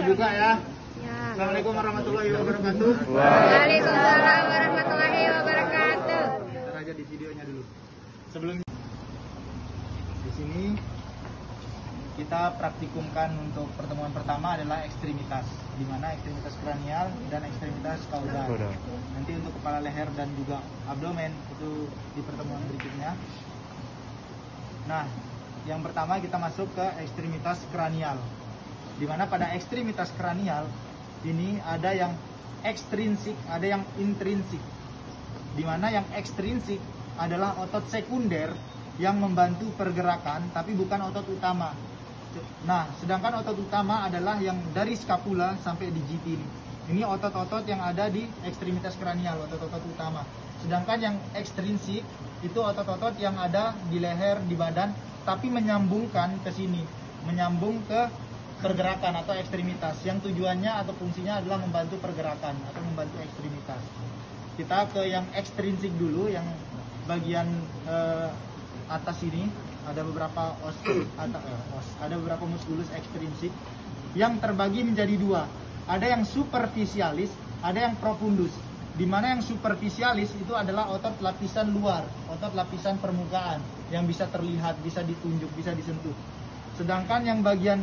dibuka ya. Ya. Assalamualaikum warahmatullahi wabarakatuh. Waalaikumsalam warahmatullahi wabarakatuh. Ntar aja di videonya dulu. Sebelumnya di sini kita praktikumkan untuk pertemuan pertama adalah ekstremitas, di mana ekstremitas kranial dan ekstremitas kaudal. Nanti untuk kepala leher dan juga abdomen itu di pertemuan berikutnya. Nah, yang pertama kita masuk ke ekstremitas kranial, di mana pada ekstremitas kranial ini ada yang ekstrinsik, ada yang intrinsik. Di mana yang ekstrinsik adalah otot sekunder yang membantu pergerakan, tapi bukan otot utama. Nah, sedangkan otot utama adalah yang dari skapula sampai di GT ini. Ini otot-otot yang ada di ekstremitas kranial, otot-otot utama. Sedangkan yang ekstrinsik itu otot-otot yang ada di leher, di badan, tapi menyambungkan ke sini, menyambung ke pergerakan atau ekstremitas, yang tujuannya atau fungsinya adalah membantu pergerakan atau membantu ekstremitas. Kita ke yang ekstrinsik dulu, yang bagian atas ini ada beberapa ada beberapa muskulus ekstrinsik yang terbagi menjadi dua. Ada yang superficialis, ada yang profundus. Di mana yang superficialis itu adalah otot lapisan luar, otot lapisan permukaan yang bisa terlihat, bisa ditunjuk, bisa disentuh. Sedangkan yang bagian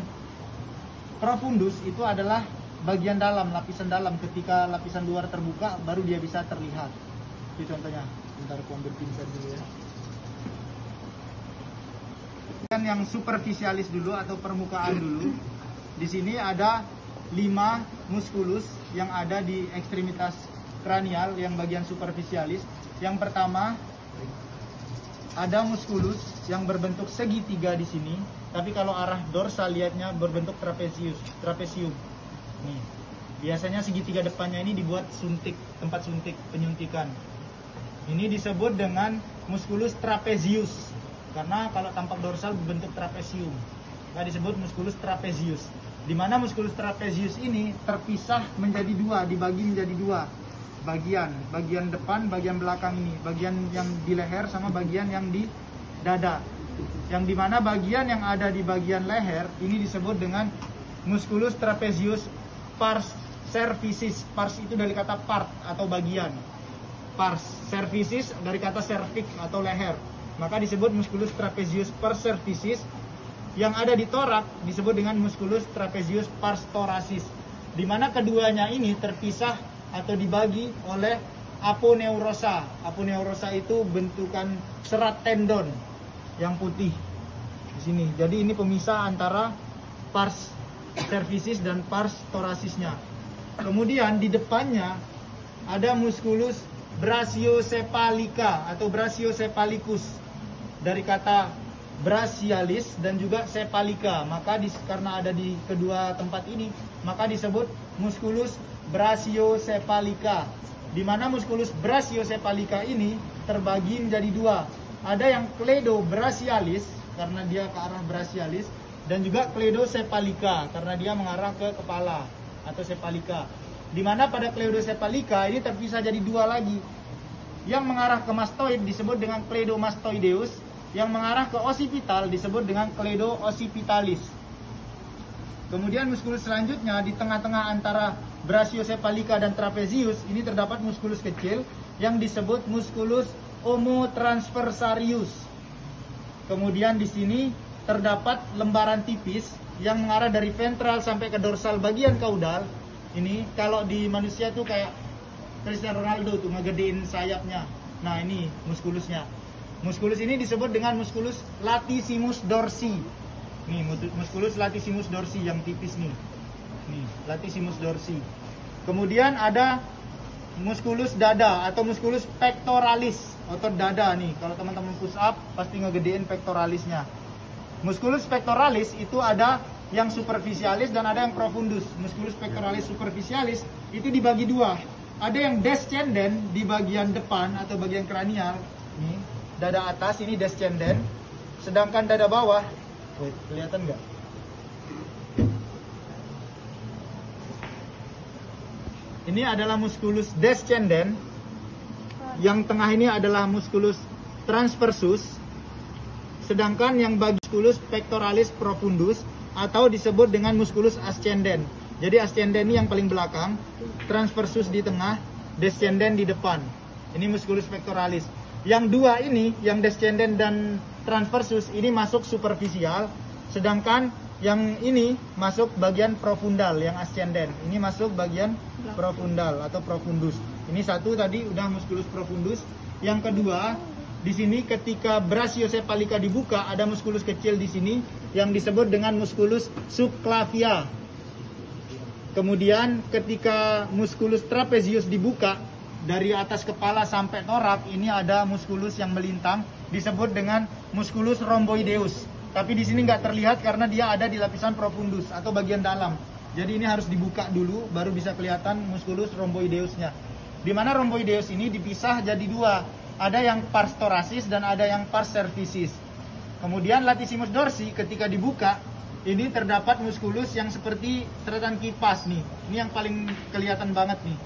profundus itu adalah bagian dalam, lapisan dalam. Ketika lapisan luar terbuka, baru dia bisa terlihat. Itu contohnya. Bentar aku ambil pinset dulu ya. Yang superficialis dulu atau permukaan dulu. Di sini ada 5 muskulus yang ada di ekstremitas kranial yang bagian superficialis. Yang pertama ada muskulus yang berbentuk segitiga di sini, tapi kalau arah dorsal lihatnya berbentuk trapesium. Nih. Biasanya segitiga depannya ini dibuat suntik, tempat suntik, penyuntikan. Ini disebut dengan muskulus trapezius. Karena kalau tampak dorsal berbentuk trapesium, maka disebut muskulus trapezius. Di mana muskulus trapezius ini terpisah menjadi dua, dibagi menjadi dua bagian depan, bagian belakang ini, bagian yang di leher sama bagian yang di dada. Yang dimana bagian yang ada di bagian leher ini disebut dengan muskulus trapezius pars cervicis. Pars itu dari kata part atau bagian. Pars cervicis dari kata cervix atau leher. Maka disebut muskulus trapezius pars cervicis. Yang ada di torak disebut dengan muskulus trapezius pars thoracis. Di mana keduanya ini terpisah atau dibagi oleh aponeurosa. Aponeurosa itu bentukan serat tendon yang putih di sini. Jadi ini pemisah antara pars cervicis dan pars thoracicnya. Kemudian di depannya ada muskulus brachiocephalica atau brachiocephalicus dari kata brachialis dan juga cephalica. Maka karena ada di kedua tempat ini, maka disebut muskulus brachiocephalica. Di mana muskulus brachiocephalica ini terbagi menjadi dua. Ada yang cleidobrachialis karena dia ke arah brachialis, dan juga cleidocephalica karena dia mengarah ke kepala atau cephalica. Di mana pada cleidocephalica ini terpisah jadi dua lagi. Yang mengarah ke mastoid disebut dengan cleidomastoideus, yang mengarah ke occipital disebut dengan cleido-occipitalis. Kemudian muskulus selanjutnya di tengah-tengah antara brachiocephalica dan trapezius ini terdapat muskulus kecil yang disebut muskulus omotransversarius. Kemudian di sini terdapat lembaran tipis yang mengarah dari ventral sampai ke dorsal bagian kaudal. Ini kalau di manusia tuh kayak Cristiano Ronaldo tuh ngegedein sayapnya. Nah, ini muskulusnya. Muskulus ini disebut dengan muskulus latissimus dorsi. Nih, muskulus latissimus dorsi yang tipis nih. Nih, latissimus dorsi. Kemudian ada muskulus dada atau muskulus pectoralis, otot dada nih. Kalau teman-teman push up pasti ngegedein pectoralisnya. Muskulus pectoralis itu ada yang superficialis dan ada yang profundus. Muskulus pectoralis superficialis itu dibagi dua. Ada yang descendent di bagian depan atau bagian kranial. Nih, dada atas ini descendent. Sedangkan dada bawah, kelihatan nggak? Ini adalah muskulus descendent. Yang tengah ini adalah muskulus transversus. Sedangkan yang bagi muskulus pectoralis profundus atau disebut dengan muskulus ascendent. Jadi ascendens ini yang paling belakang, transversus di tengah, descendens di depan. Ini musculus pectoralis. Yang dua ini, yang descendens dan transversus ini masuk superficial, sedangkan yang ini masuk bagian profundal, yang ascendens. Ini masuk bagian profundal atau profundus. Ini satu tadi udah musculus profundus. Yang kedua, di sini ketika brachiocephalica dibuka, ada muskulus kecil di sini yang disebut dengan musculus subclavia. Kemudian ketika musculus trapezius dibuka dari atas kepala sampai torak, ini ada muskulus yang melintang disebut dengan musculus rhomboideus. Tapi di sini nggak terlihat karena dia ada di lapisan profundus atau bagian dalam. Jadi ini harus dibuka dulu baru bisa kelihatan musculus rhomboideusnya. Di mana rhomboideus ini dipisah jadi dua. Ada yang pars thoracis dan ada yang pars cervicis. Kemudian latissimus dorsi ketika dibuka, ini terdapat muskulus yang seperti seratan kipas nih. Ini yang paling kelihatan banget nih.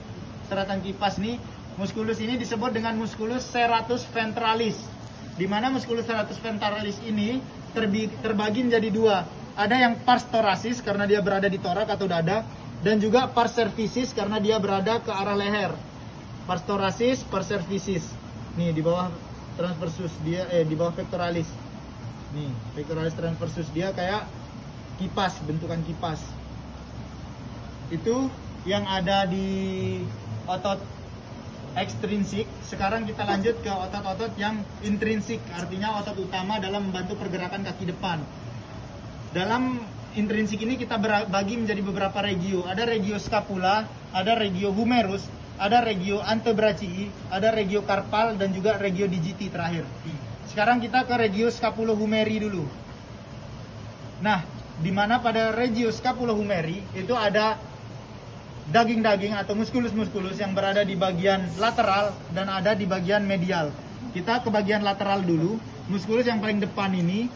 Seratan kipas nih, muskulus ini disebut dengan muskulus serratus ventralis. Di mana muskulus serratus ventralis ini terbagi menjadi dua. Ada yang pars thoracis karena dia berada di torak atau dada, dan juga pars cervicis karena dia berada ke arah leher. Pars thoracis, pars cervicis. Nih di bawah transversus dia di bawah pectoralis. Nih, pectoralis transversus dia kayak kipas, bentukan kipas. Itu yang ada di otot ekstrinsik. Sekarang kita lanjut ke otot-otot yang intrinsik, artinya otot utama dalam membantu pergerakan kaki depan. Dalam intrinsik ini kita bagi menjadi beberapa regio. Ada regio scapula, ada regio humerus, ada regio antebrachii, ada regio carpal, dan juga regio digiti terakhir. Sekarang kita ke regio scapulohumeri dulu. Nah, di mana pada regio scapulohumeri itu ada daging-daging atau muskulus-muskulus yang berada di bagian lateral dan ada di bagian medial. Kita ke bagian lateral dulu. Muskulus yang paling depan ini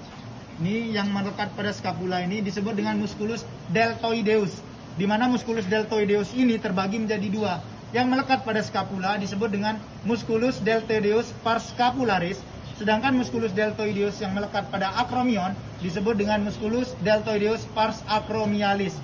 yang melekat pada scapula ini disebut dengan musculus deltoideus. Di mana musculus deltoideus ini terbagi menjadi dua. Yang melekat pada scapula disebut dengan musculus deltoideus pars scapularis, sedangkan musculus deltoideus yang melekat pada acromion disebut dengan musculus deltoideus pars acromialis.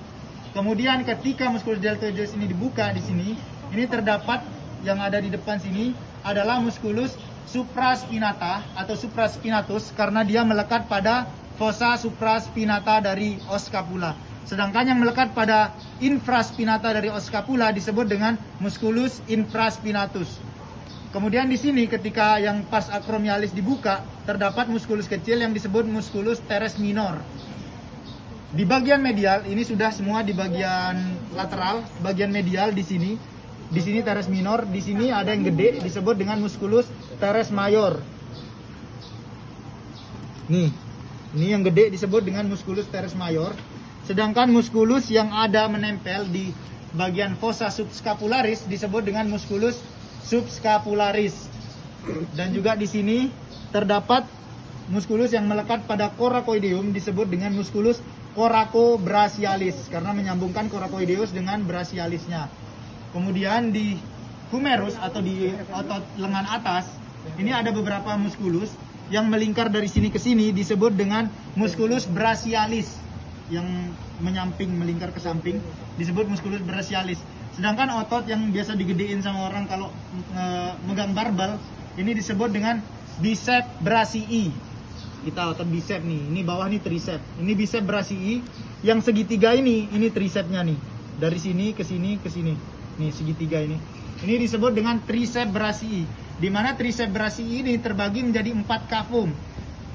Kemudian ketika musculus deltoideus ini dibuka di sini, ini terdapat yang ada di depan sini adalah musculus supraspinata atau supraspinatus karena dia melekat pada fossa supraspinata dari os scapula. Sedangkan yang melekat pada infraspinata dari os scapula disebut dengan musculus infraspinatus. Kemudian di sini ketika yang pars acromialis dibuka, terdapat muskulus kecil yang disebut musculus teres minor. Di bagian medial ini sudah semua di bagian lateral, bagian medial di sini. Di sini teres minor, di sini ada yang gede disebut dengan musculus teres mayor. Nih, ini yang gede disebut dengan musculus teres mayor. Sedangkan muskulus yang ada menempel di bagian fossa subscapularis disebut dengan musculus subscapularis. Dan juga di sini terdapat muskulus yang melekat pada coracoideum disebut dengan musculus coracobrachialis karena menyambungkan coracoideus dengan brachialisnya. Kemudian di humerus atau di otot lengan atas ini ada beberapa muskulus yang melingkar dari sini ke sini disebut dengan musculus brachialis, yang menyamping melingkar ke samping disebut musculus brachialis. Sedangkan otot yang biasa digedein sama orang kalau megang barbel ini disebut dengan bicep brachii. Kita otot bicep nih, ini bawah nih tricep. Ini bicep brachii, yang segitiga ini tricepnya nih. Dari sini ke sini ke sini. Nih segitiga ini. Ini disebut dengan tricep brachii. Di mana tricep brachii ini terbagi menjadi 4 cavum.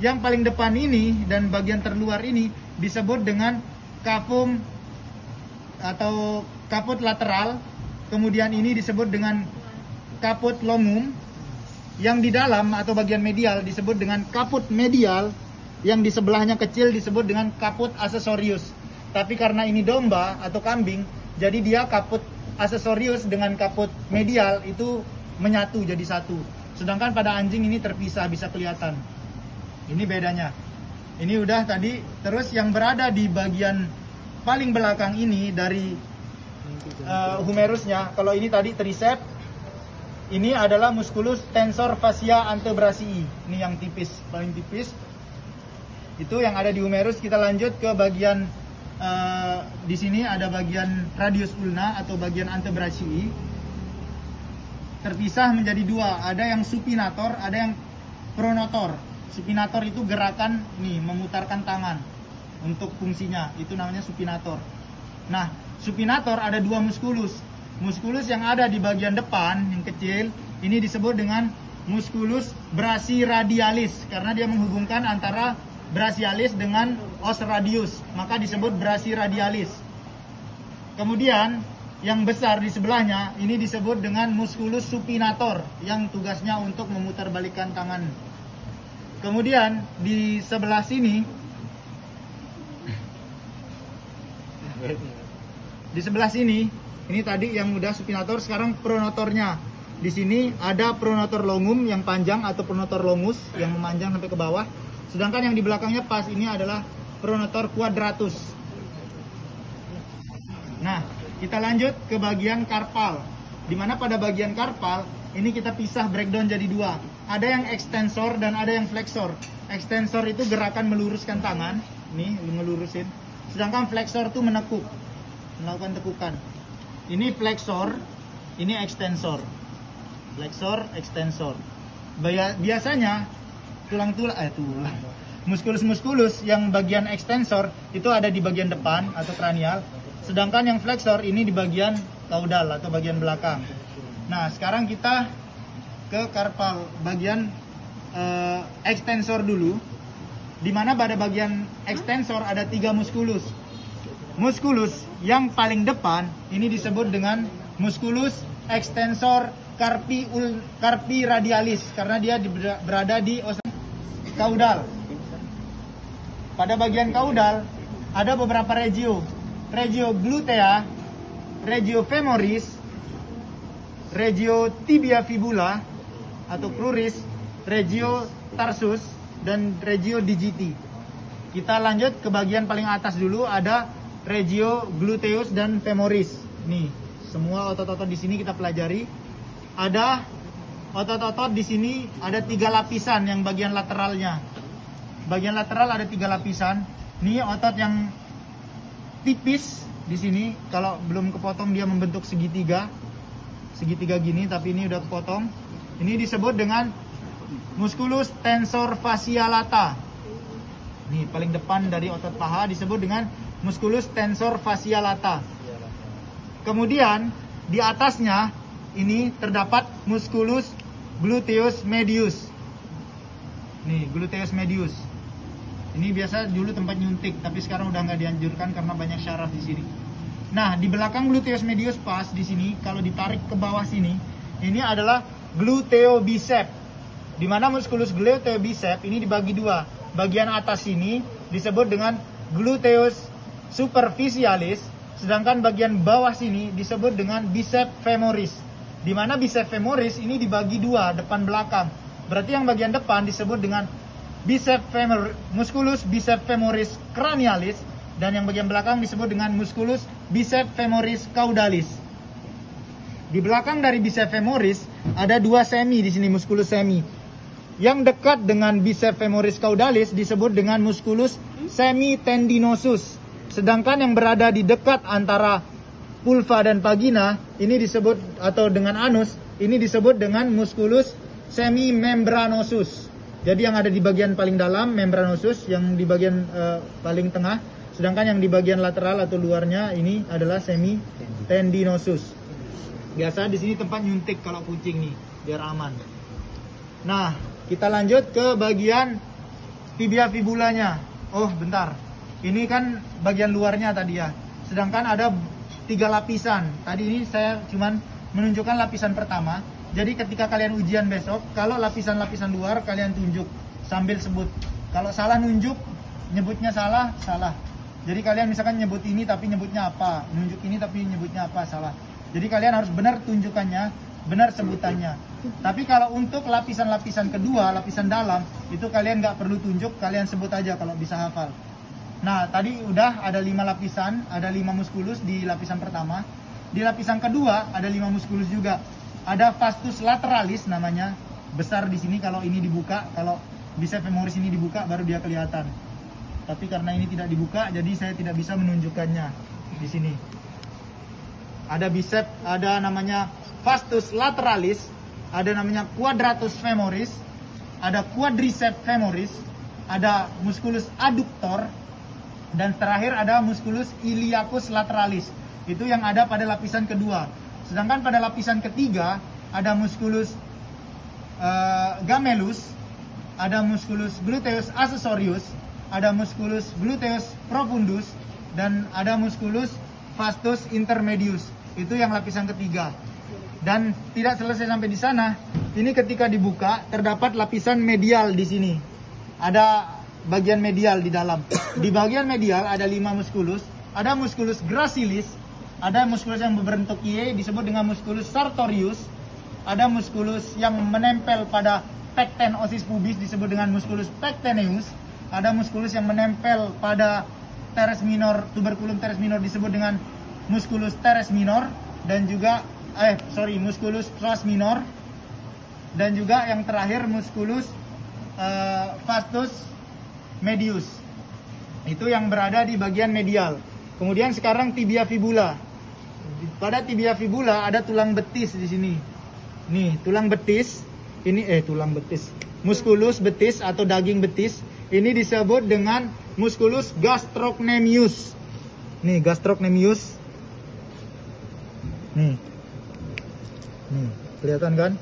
Yang paling depan ini dan bagian terluar ini disebut dengan cavum atau caput lateral. Kemudian ini disebut dengan caput longum. Yang di dalam atau bagian medial disebut dengan caput medial. Yang di sebelahnya kecil disebut dengan caput accessorius. Tapi karena ini domba atau kambing, jadi dia caput accessorius dengan caput medial itu menyatu jadi satu. Sedangkan pada anjing ini terpisah, bisa kelihatan. Ini bedanya. Ini udah tadi. Terus yang berada di bagian paling belakang ini dari humerusnya, kalau ini tadi tricep, ini adalah musculus tensor fascia antebrachii. Ini yang tipis, paling tipis. Itu yang ada di humerus. Kita lanjut ke bagian di sini ada bagian radius ulna atau bagian antebrachii terpisah menjadi dua. Ada yang supinator, ada yang pronator. Supinator itu gerakan nih, memutarkan tangan untuk fungsinya, itu namanya supinator. Nah, supinator ada dua muskulus. Muskulus yang ada di bagian depan yang kecil ini disebut dengan muskulus brachyradialis karena dia menghubungkan antara brachialis dengan os radius, maka disebut brachyradialis. Kemudian yang besar di sebelahnya ini disebut dengan muskulus supinator yang tugasnya untuk memutarbalikkan tangan. Kemudian di sebelah sini, ini tadi yang udah supinator, sekarang pronatornya. Di sini ada pronator longum yang panjang atau pronator longus yang memanjang sampai ke bawah. Sedangkan yang di belakangnya pas ini adalah pronator quadratus. Nah, kita lanjut ke bagian karpal. Dimana pada bagian karpal ini kita pisah breakdown jadi dua. Ada yang ekstensor dan ada yang fleksor. Ekstensor itu gerakan meluruskan tangan, nih melurusin. Sedangkan fleksor itu menekuk, melakukan tekukan. Ini fleksor, ini ekstensor. Fleksor, ekstensor. Biasanya muskulus-muskulus yang bagian ekstensor itu ada di bagian depan atau kranial. Sedangkan yang fleksor ini di bagian kaudal atau bagian belakang. Nah, sekarang kita ke karpal bagian ekstensor dulu, di mana pada bagian ekstensor ada 3 muskulus. Muskulus yang paling depan ini disebut dengan muskulus ekstensor carpi radialis karena dia berada di os kaudal. Pada bagian kaudal ada beberapa regio glutea, regio femoris, regio tibia fibula atau cruris, regio tarsus, dan regio digiti. Kita lanjut ke bagian paling atas dulu, ada regio gluteus dan femoris. Nih, semua otot-otot di sini kita pelajari. Ada otot-otot di sini ada 3 lapisan yang bagian lateralnya. Bagian lateral ada 3 lapisan. Nih otot yang tipis di sini, kalau belum kepotong dia membentuk segitiga gini, tapi ini udah kepotong. Ini disebut dengan musculus tensor fascia lata. Nih paling depan dari otot paha disebut dengan musculus tensor fascia lata. Kemudian di atasnya ini terdapat musculus gluteus medius. Nih gluteus medius. Ini biasa dulu tempat nyuntik, tapi sekarang udah nggak dianjurkan karena banyak syaraf di sini. Nah, di belakang gluteus medius pas di sini, kalau ditarik ke bawah sini, ini adalah gluteobicep. Di mana muskulus gluteobicep ini dibagi dua. Bagian atas ini disebut dengan gluteus superficialis, sedangkan bagian bawah sini disebut dengan bicep femoris. Di mana bicep femoris ini dibagi dua, depan belakang. Berarti yang bagian depan disebut dengan musculus bicep femoris cranialis, dan yang bagian belakang disebut dengan musculus bicep femoris caudalis. Di belakang dari bicep femoris ada 2 semi di sini, musculus semi. Yang dekat dengan bicep femoris caudalis disebut dengan musculus semitendinosus. Sedangkan yang berada di dekat antara pulva dan vagina ini disebut, atau dengan anus, ini disebut dengan musculus semimembranosus. Jadi yang ada di bagian paling dalam membranosus, yang di bagian paling tengah, sedangkan yang di bagian lateral atau luarnya ini adalah semitendinosus. Biasa di sini tempat nyuntik kalau kucing nih, biar aman. Nah, kita lanjut ke bagian tibia fibulanya. Oh, bentar. Ini kan bagian luarnya tadi ya. Sedangkan ada 3 lapisan. Tadi ini saya cuman menunjukkan lapisan pertama. Jadi ketika kalian ujian besok, kalau lapisan-lapisan luar kalian tunjuk sambil sebut. Kalau salah nunjuk, nyebutnya salah. Jadi kalian misalkan nyebut ini tapi nyebutnya apa, nunjuk ini tapi nyebutnya apa, salah. Jadi kalian harus benar tunjukannya, benar sebutannya. Tapi kalau untuk lapisan-lapisan kedua, lapisan dalam, itu kalian nggak perlu tunjuk, kalian sebut aja kalau bisa hafal. Nah, tadi udah ada 5 lapisan, ada 5 muskulus di lapisan pertama. Di lapisan kedua ada 5 muskulus juga. Ada vastus lateralis namanya, besar di sini kalau ini dibuka, kalau bicep femoris ini dibuka baru dia kelihatan. tapi karena ini tidak dibuka, jadi saya tidak bisa menunjukkannya di sini. Ada bicep, ada namanya vastus lateralis, ada namanya quadratus femoris, ada quadriceps femoris, ada musculus adductor, dan terakhir ada musculus iliacus lateralis. Itu yang ada pada lapisan kedua. Sedangkan pada lapisan ketiga ada musculus gemellus, ada musculus gluteus accessorius, ada musculus gluteus profundus, dan ada musculus vastus intermedius. Itu yang lapisan ketiga. Dan tidak selesai sampai di sana. Ini ketika dibuka terdapat lapisan medial di sini. Ada bagian medial di dalam. Di bagian medial ada 5 musculus. Ada musculus gracilis, ada musculus yang berbentuk Y disebut dengan musculus sartorius. Ada musculus yang menempel pada pecten osis pubis disebut dengan musculus pecteneus. Ada musculus yang menempel pada teres minor, tuberculum teres minor disebut dengan musculus teres minor, dan juga musculus psoas minor, dan juga yang terakhir musculus vastus medius. Itu yang berada di bagian medial. Kemudian sekarang tibia fibula. Pada tibia fibula ada tulang betis di sini. Nih, tulang betis. Ini tulang betis. Musculus betis atau daging betis. Ini disebut dengan musculus gastrocnemius. Nih, gastrocnemius. Nih, kelihatan kan?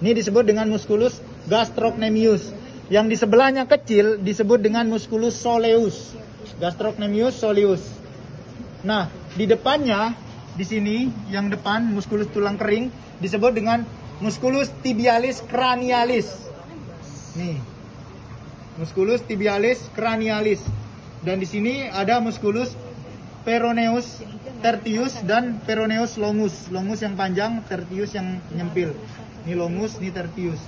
Ini disebut dengan musculus gastrocnemius. Yang di sebelahnya kecil disebut dengan musculus soleus. Gastrocnemius soleus. Nah, di depannya, di sini, yang depan, musculus tulang kering, disebut dengan musculus tibialis cranialis. Nih, musculus tibialis cranialis. Dan di sini ada musculus peroneus tertius dan peroneus longus. Longus yang panjang, tertius yang nyempil. Ini longus, ini tertius.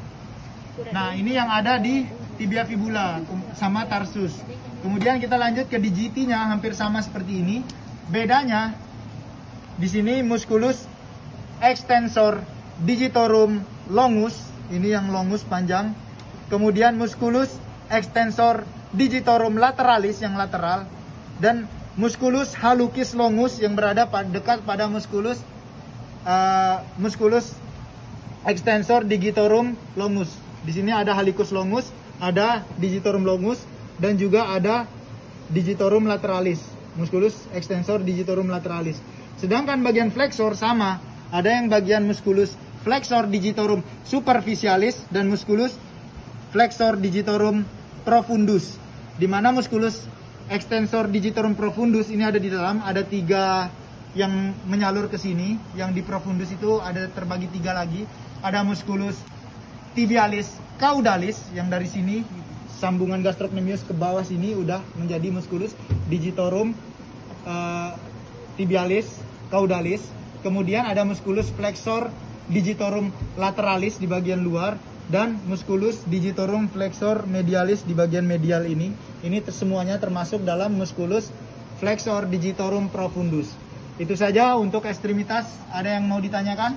Nah, ini yang ada di tibia fibula sama tarsus. Kemudian kita lanjut ke digitinya, hampir sama seperti ini. Bedanya di sini musculus extensor digitorum longus, ini yang longus panjang. Kemudian musculus extensor digitorum lateralis yang lateral, dan musculus hallucis longus yang berada dekat pada musculus extensor digitorum longus. Di sini ada hallucis longus, ada digitorum longus, dan juga ada digitorum lateralis, musculus extensor digitorum lateralis. Sedangkan bagian flexor sama, ada yang bagian musculus flexor digitorum superficialis dan musculus flexor digitorum profundus. Di mana musculus extensor digitorum profundus ini ada di dalam, ada 3 yang menyalur ke sini. Yang di profundus itu ada terbagi 3 lagi. Ada musculus tibialis caudalis yang dari sini sambungan gastrocnemius ke bawah sini udah menjadi musculus digitorum tibialis caudalis. Kemudian ada musculus flexor digitorum lateralis di bagian luar, dan musculus digitorum flexor medialis di bagian medial ini. Ini semuanya termasuk dalam musculus flexor digitorum profundus. Itu saja untuk ekstremitas. Ada yang mau ditanyakan?